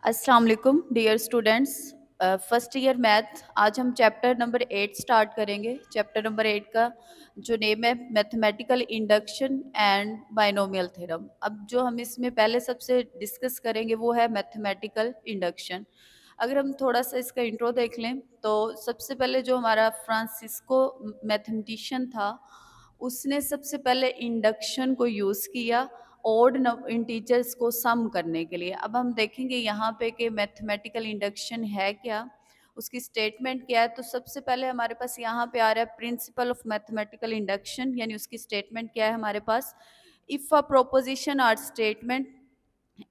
अस्सलाम वालेकुम dear students. First year math. आज हम चैप्टर नंबर 8 स्टार्ट करेंगे। चैप्टर नंबर 8 का जो नेम है mathematical induction and binomial theorem. अब जो हम इसमें पहले सबसे डिस्कस करेंगे वो है मैथमेटिकल इंडक्शन। अगर हम थोड़ा सा इसका इंट्रो देख लें तो सबसे पहले जो हमारा फ्रांसिस्को मैथमेटिशियन था उसने सबसे पहले इंडक्शन को यूज़ किया ओड इंटीजर्स को सम करने के लिए। अब हम देखेंगे यहाँ पे कि मैथमेटिकल इंडक्शन है क्या, उसकी स्टेटमेंट क्या है। तो सबसे पहले हमारे पास यहाँ पे आ रहा है प्रिंसिपल ऑफ मैथमेटिकल इंडक्शन, यानी उसकी स्टेटमेंट क्या है हमारे पास। If a proposition are statement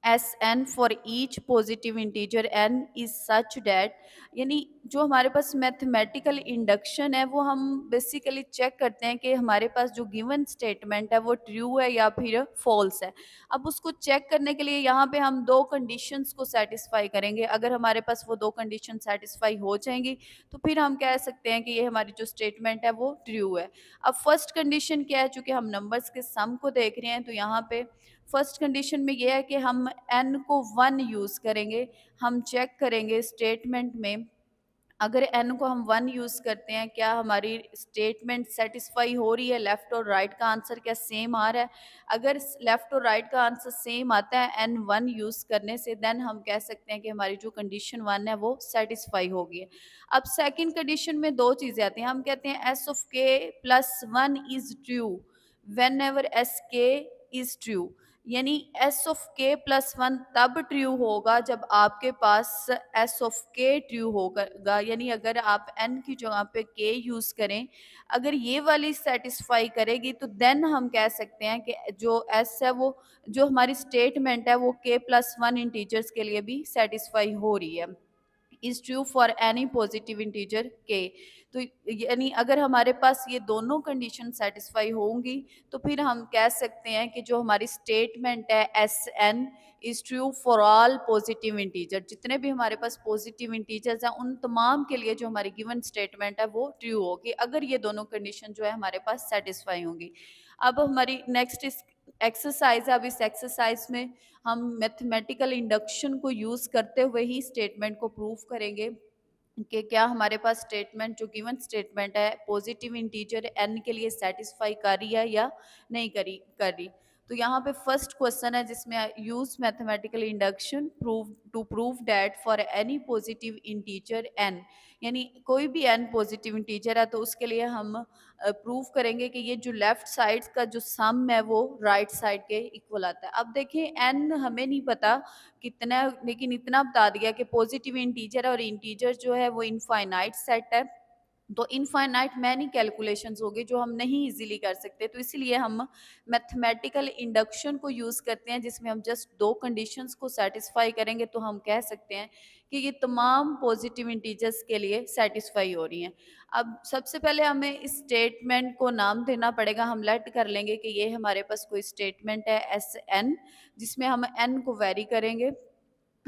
Sn for each positive integer n is such that, यानी जो हमारे पास मैथमेटिकल इंडक्शन है वो हम बेसिकली चेक करते हैं कि हमारे पास जो गिवन स्टेटमेंट है वो ट्रू है या फिर फॉल्स है। अब उसको चेक करने के लिए यहाँ पे हम दो कंडीशंस को सेटिस्फाई करेंगे। अगर हमारे पास वो दो कंडीशन सेटिस्फाई हो जाएंगी तो फिर हम कह सकते हैं कि ये हमारी जो स्टेटमेंट है वो ट्रू है। अब फर्स्ट कंडीशन क्या है, चूंकि हम नंबर्स के सम को देख रहे हैं तो यहाँ पे फर्स्ट कंडीशन में ये है कि हम n को 1 यूज़ करेंगे। हम चेक करेंगे स्टेटमेंट में, अगर n को हम 1 यूज़ करते हैं क्या हमारी स्टेटमेंट सेटिस्फाई हो रही है, लेफ्ट और राइट का आंसर क्या सेम आ रहा है। अगर लेफ्ट और राइट का आंसर सेम आता है n 1 यूज़ करने से, देन हम कह सकते हैं कि हमारी जो कंडीशन 1 है वो सेटिस्फाई होगी है। अब सेकंड कंडीशन में दो चीज़ें आती हैं। हम कहते हैं एस ऑफ के plus 1 is true when ever S के इज ट्रू, यानी एस ऑफ के प्लस 1 तब ट्रू होगा जब आपके पास एस ऑफ के ट्रू होगा। यानी अगर आप एन की जगह पे के यूज करें, अगर ये वाली सेटिस्फाई करेगी तो देन हम कह सकते हैं कि जो एस है वो, जो हमारी स्टेटमेंट है वो के प्लस 1 इंटीजर्स के लिए भी सेटिस्फाई हो रही है। Is true for any positive integer के। तो यानी अगर हमारे पास ये दोनों कंडीशन सेटिस्फाई होंगी तो फिर हम कह सकते हैं कि जो हमारी स्टेटमेंट है S n is true for all positive integer. जितने भी हमारे पास पॉजिटिव इंटीजर्स हैं उन तमाम के लिए जो हमारी गिवन स्टेटमेंट है वो ट्रू होगी, अगर ये दोनों कंडीशन जो है हमारे पास सेटिस्फाई होंगी। अब हमारी नेक्स्ट एक्सरसाइज है। अब इस एक्सरसाइज में हम मैथमेटिकल इंडक्शन को यूज़ करते हुए ही स्टेटमेंट को प्रूव करेंगे कि क्या हमारे पास स्टेटमेंट, जो गिवन स्टेटमेंट है पॉजिटिव इंटीजर n के लिए सेटिस्फाई कर रही है या नहीं कर रही। तो यहाँ पे फर्स्ट क्वेश्चन है जिसमें use mathematical induction prove to prove that for any positive integer n, यानी कोई भी n पॉजिटिव इंटीजर है तो उसके लिए हम प्रूव करेंगे कि ये जो लेफ्ट साइड का जो सम है वो राइट साइड के इक्वल आता है। अब देखिए n हमें नहीं पता कितना, लेकिन इतना बता दिया कि पॉजिटिव इंटीजर और इंटीजर जो है वो इनफाइनाइट सेट है, तो इनफाइनाइट मैनी कैलकुलेशंस होगी जो हम नहीं इजीली कर सकते। तो इसीलिए हम मैथमेटिकल इंडक्शन को यूज़ करते हैं जिसमें हम जस्ट दो कंडीशंस को सेटिस्फाई करेंगे तो हम कह सकते हैं कि ये तमाम पॉजिटिव इंटीजर्स के लिए सेटिस्फाई हो रही हैं। अब सबसे पहले हमें इस स्टेटमेंट को नाम देना पड़ेगा। हम लेट कर लेंगे कि ये हमारे पास कोई स्टेटमेंट है एस एन, जिसमें हम एन को वेरी करेंगे।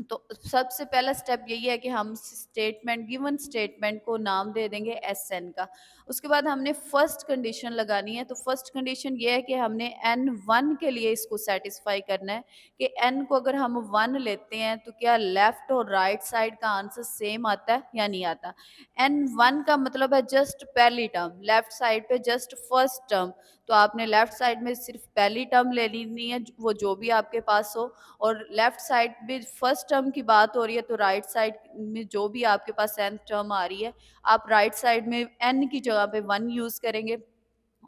तो सबसे पहला स्टेप यही है कि हम स्टेटमेंट, गिवन स्टेटमेंट को नाम दे देंगे एस एन का। उसके बाद हमने फर्स्ट कंडीशन लगानी है। तो फर्स्ट कंडीशन ये है कि हमने एन 1 के लिए इसको सेटिस्फाई करना है कि एन को अगर हम 1 लेते हैं तो क्या लेफ्ट और राइट साइड का आंसर सेम आता है या नहीं आता। एन 1 का मतलब है जस्ट पहली टर्म, लेफ्ट साइड पे जस्ट फर्स्ट टर्म। तो आपने लेफ्ट साइड में सिर्फ पहली टर्म ले लेनी है, वो जो भी आपके पास हो। और लेफ्ट साइड में फर्स्ट टर्म की बात हो रही है तो राइट साइड में जो भी आपके पास nth टर्म आ रही है, आप राइट साइड में n की जगह पे 1 यूज करेंगे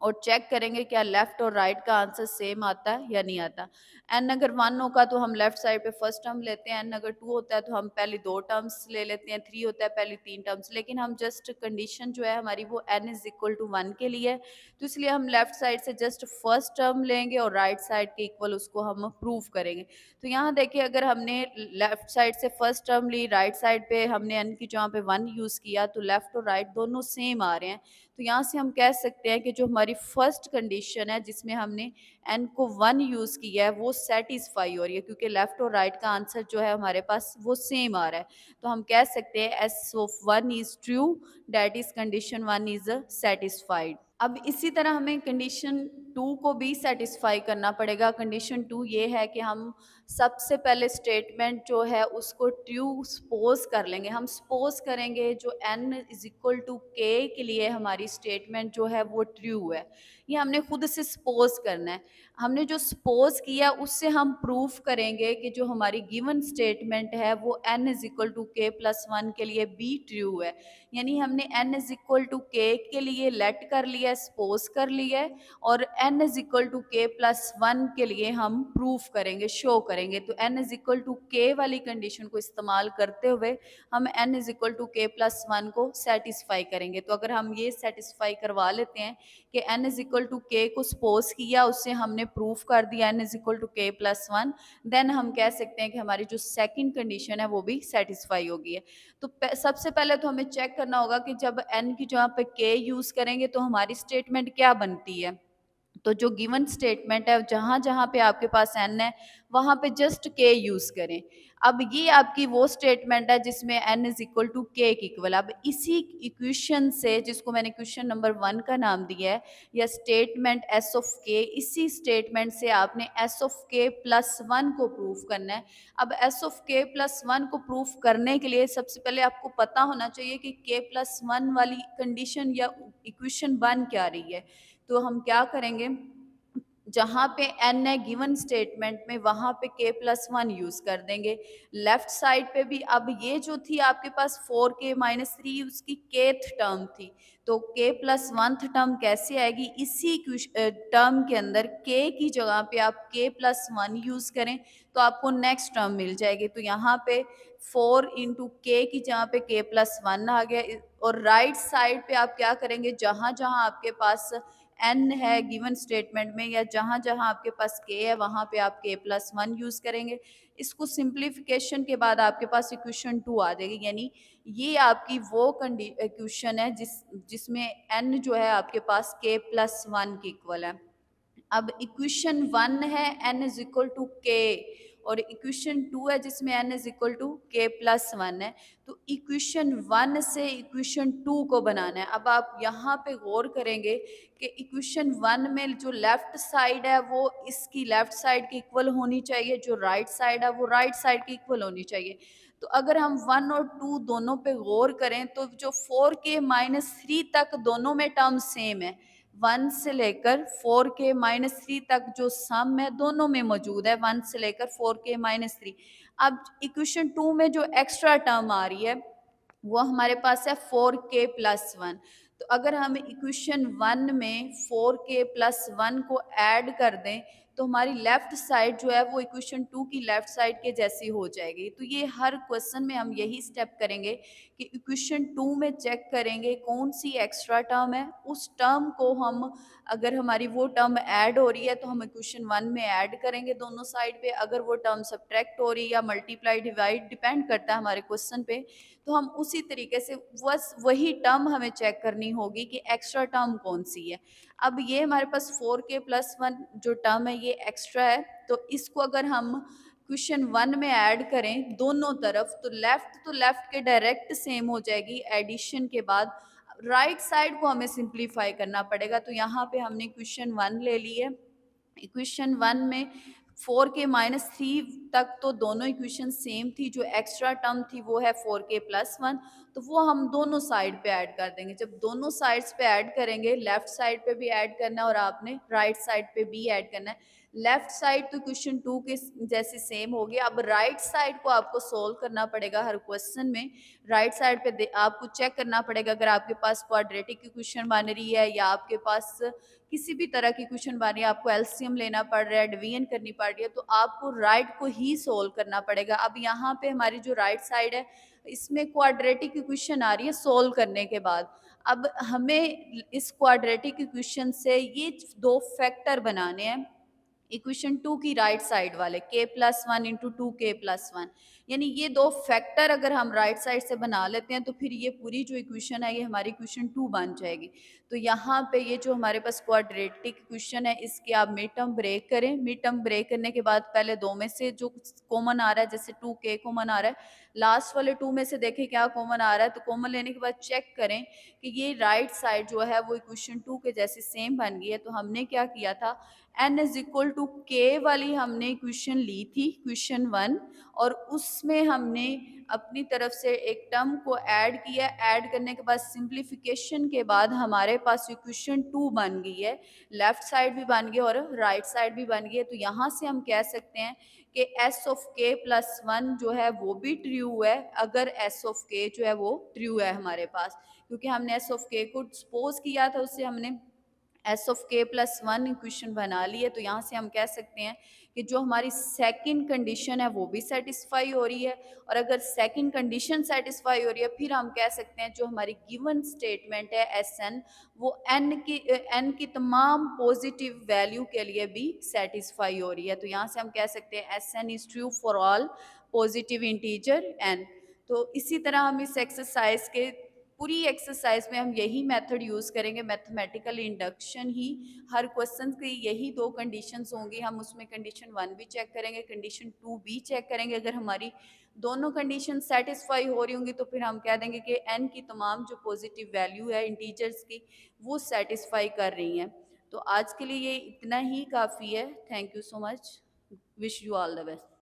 और चेक करेंगे क्या लेफ्ट और राइट का आंसर सेम आता है या नहीं आता। एन अगर 1 होगा तो हम लेफ्ट साइड पे फर्स्ट टर्म लेते हैं, एन अगर 2 होता है तो हम पहले 2 टर्म्स ले लेते हैं, 3 होता है पहले 3 टर्म्स। लेकिन हम जस्ट कंडीशन जो है हमारी वो n इज इक्वल टू 1 के लिए है, तो इसलिए हम लेफ्ट साइड से जस्ट फर्स्ट टर्म लेंगे और राइट साइड के इक्वल उसको हम प्रूव करेंगे। तो यहाँ देखिए अगर हमने लेफ्ट साइड से फर्स्ट टर्म ली, राइट साइड पे हमने n की जगह पे 1 यूज़ किया, तो लेफ्ट और राइट दोनों सेम आ रहे हैं। तो यहाँ से हम कह सकते हैं कि जो हमारी फर्स्ट कंडीशन है जिसमें हमने n को 1 यूज़ किया है वो सेटिस्फाई हो रही है, क्योंकि लेफ्ट और राइट का आंसर जो है हमारे पास वो सेम आ रहा है। तो हम कह सकते हैं S of 1 is true, that is condition 1 is satisfied. अब इसी तरह हमें कंडीशन टू को भी सेटिस्फाई करना पड़ेगा। कंडीशन टू ये है कि हम सबसे पहले स्टेटमेंट जो है उसको ट्रू सपोज कर लेंगे। हम सपोज करेंगे जो n इज इक्वल टू के के लिए हमारी स्टेटमेंट जो है वो ट्रू है। ये हमने खुद से सपोज करना है। हमने जो सपोज किया उससे हम प्रूफ करेंगे कि जो हमारी गिवन स्टेटमेंट है वो n इज इक्वल टू के प्लस वन के लिए भी ट्रू है। यानी हमने n इज इक्वल टू के लिए लेट कर लिया है, सपोज कर लिया है, और n इज इक्वल टू के प्लस वन के लिए हम प्रूफ करेंगे, शो करेंगे। तो n इज इक्वल टू के वाली कंडीशन को इस्तेमाल करते हुए हम n इज इक्वल टू के प्लस वन को सेटिस्फाई करेंगे। तो अगर हम ये सेटिस्फाई करवा लेते हैं कि n इज इक्वल टू के को सपोज किया, उससे हमने प्रूफ कर दिया n इज इक्वल टू के प्लस वन, देन हम कह सकते हैं कि हमारी जो सेकंड कंडीशन है वो भी सेटिस्फाई होगी है। तो सबसे पहले तो हमें चेक करना होगा कि जब n की जगह पे k यूज करेंगे तो हमारी स्टेटमेंट क्या बनती है। तो जो गिवन स्टेटमेंट है जहां जहां पे आपके पास n है वहां पे जस्ट k यूज करें। अब ये आपकी वो स्टेटमेंट है जिसमें n इज इक्वल टू के इक्वल। अब इसी इक्वेशन से, जिसको मैंने क्वेश्चन नंबर 1 का नाम दिया है, या स्टेटमेंट s ऑफ k, इसी स्टेटमेंट से आपने s of k plus one को प्रूफ करना है। अब s of k plus one को प्रूफ करने के लिए सबसे पहले आपको पता होना चाहिए कि k प्लस वन वाली कंडीशन या इक्वेशन बन क्या रही है। तो हम क्या करेंगे, जहां पे n है गिवन स्टेटमेंट में वहां पे k प्लस वन यूज कर देंगे। लेफ्ट साइड पे भी अब ये जो थी आपके पास 4k माइनस थ्री, उसकी केथ टर्म थी, तो k प्लस वंथ टर्म कैसे आएगी, इसी टर्म के अंदर k की जगह पे आप k प्लस वन यूज करें तो आपको नेक्स्ट टर्म मिल जाएगी। तो यहाँ पे 4 इंटू के की जगह पे k प्लस वन आ गया। और राइट साइड पे आप क्या करेंगे, जहां जहां आपके पास n है गिवन स्टेटमेंट में या जहां जहां आपके पास k है वहां पे आप k प्लस वन यूज करेंगे। इसको सिंप्लीफिकेशन के बाद आपके पास इक्वेशन टू आ जाएगी। यानी ये आपकी वो इक्वेशन है जिसमें n जो है आपके पास k प्लस वन के इक्वल है। अब इक्वेशन वन है n इज इक्वल टू के, और इक्वेशन टू है जिसमें n इज इक्वल टू के प्लस वन है। तो इक्वेशन वन से इक्वेशन टू को बनाना है। अब आप यहाँ पे गौर करेंगे कि इक्वेशन वन में जो लेफ्ट साइड है वो इसकी लेफ्ट साइड की इक्वल होनी चाहिए, जो राइट साइड है वो राइट साइड की इक्वल होनी चाहिए। तो अगर हम वन और टू दोनों पे गौर करें तो जो 4k माइनस थ्री तक दोनों में टर्म सेम है। 1 से लेकर 4k माइनस थ्री तक जो सम है दोनों में मौजूद है, 1 से लेकर 4k माइनस थ्री। अब इक्वेशन टू में जो एक्स्ट्रा टर्म आ रही है वो हमारे पास है 4k प्लस वन। तो अगर हम इक्वेशन वन में 4k प्लस वन को ऐड कर दें तो हमारी लेफ्ट साइड जो है वो इक्वेशन टू की लेफ्ट साइड के जैसी हो जाएगी। तो ये हर क्वेश्चन में हम यही स्टेप करेंगे कि इक्वेशन टू में चेक करेंगे कौन सी एक्स्ट्रा टर्म है, उस टर्म को हम, अगर हमारी वो टर्म ऐड हो रही है तो हम इक्वेशन वन में ऐड करेंगे दोनों साइड पे। अगर वो टर्म सब्ट्रैक्ट हो रही है या मल्टीप्लाई डिवाइड, डिपेंड करता है हमारे क्वेश्चन पे, तो हम उसी तरीके से बस वही टर्म हमें चेक करनी होगी कि एक्स्ट्रा टर्म कौन सी है। अब ये हमारे पास 4k प्लस वन जो टर्म है ये एक्स्ट्रा है, तो इसको अगर हम क्वेश्चन वन में ऐड करें दोनों तरफ तो लेफ्ट के डायरेक्ट सेम हो जाएगी एडिशन के बाद। राइट साइड को हमें सिंप्लीफाई करना पड़ेगा। तो यहाँ पे हमने क्वेश्चन वन ले ली है। इक्वेशन वन में 4k माइनस थ्री तक तो दोनों इक्वेशन सेम थी, जो एक्स्ट्रा टर्म थी वो है 4k प्लस वन, तो वो हम दोनों साइड पे ऐड कर देंगे। जब दोनों साइड्स पे ऐड करेंगे, लेफ्ट साइड पे भी ऐड करना है और आपने राइट साइड पे भी ऐड करना है। लेफ्ट साइड तो क्वेश्चन टू के जैसे सेम हो गया। अब राइट साइड को आपको सोल्व करना पड़ेगा हर क्वेश्चन में। राइट साइड पे आपको चेक करना पड़ेगा, अगर आपके पास क्वाड्रेटिक इक्वेशन बन रही है या आपके पास किसी भी तरह की क्वेश्चन बन रही है, आपको एलसीएम लेना पड़ रहा है, डिवीजन करनी पड़ रही है, तो आपको राइट को ही सोल्व करना पड़ेगा। अब यहाँ पे हमारी जो राइट साइड है इसमें क्वाड्रेटिक इक्वेशन आ रही है सोल्व करने के बाद। अब हमें इस क्वाड्रेटिक इक्वेशन से ये दो फैक्टर बनाने हैं। इक्वेशन 2 की राइट साइड वाले k+1 इंटू 2k+1, यानी ये दो फैक्टर अगर हम राइट साइड से बना लेते हैं तो फिर ये पूरी जो इक्वेशन है ये हमारी इक्वेशन 2 बन जाएगी। तो यहाँ पे ये जो हमारे पास क्वाड्रेटिक इक्वेशन है इसके आप मिड टर्म ब्रेक करें। मिड टर्म ब्रेक करने के बाद पहले दो में से जो कॉमन आ रहा है, जैसे 2k कॉमन आ रहा है, लास्ट वाले 2 में से देखें क्या कॉमन आ रहा है, तो कॉमन लेने के बाद चेक करें कि ये राइट साइड जो है वो इक्वेशन 2 के जैसे सेम बन गई है। तो हमने क्या किया था, n is equal to k वाली हमने इक्वेशन ली थी, इक्वेशन 1, और उसमें हमने अपनी तरफ से एक टर्म को ऐड किया। ऐड करने के बाद सिंप्लीफिकेशन के बाद हमारे पास इक्वेशन 2 बन गई है, लेफ्ट साइड भी बन गई और राइट साइड भी बन गई है। तो यहाँ से हम कह सकते हैं कि s ऑफ k+1 जो है वो भी ट्रू है, अगर s ऑफ k जो है वो ट्रू है हमारे पास, क्योंकि हमने s ऑफ k को सपोज किया था, उससे हमने एस ऑफ k+1 इक्वेशन बना ली है। तो यहाँ से हम कह सकते हैं कि जो हमारी सेकंड कंडीशन है वो भी सेटिस्फाई हो रही है, और अगर सेकंड कंडीशन सेटिस्फाई हो रही है फिर हम कह सकते हैं जो हमारी गिवन स्टेटमेंट है Sn वो n की तमाम पॉजिटिव वैल्यू के लिए भी सेटिस्फाई हो रही है। तो यहाँ से हम कह सकते हैं Sn is true for all positive integer n। तो इसी तरह हम इस एक्सरसाइज के पूरी एक्सरसाइज में हम यही मेथड यूज़ करेंगे, मैथमेटिकल इंडक्शन ही। हर क्वेश्चन की यही दो कंडीशंस होंगी, हम उसमें कंडीशन 1 भी चेक करेंगे, कंडीशन 2 भी चेक करेंगे। अगर हमारी दोनों कंडीशन सेटिस्फाई हो रही होंगी तो फिर हम कह देंगे कि n की तमाम जो पॉजिटिव वैल्यू है इंटीजर्स की वो सेटिस्फाई कर रही हैं। तो आज के लिए ये इतना ही काफ़ी है। Thank you so much, wish you all the best.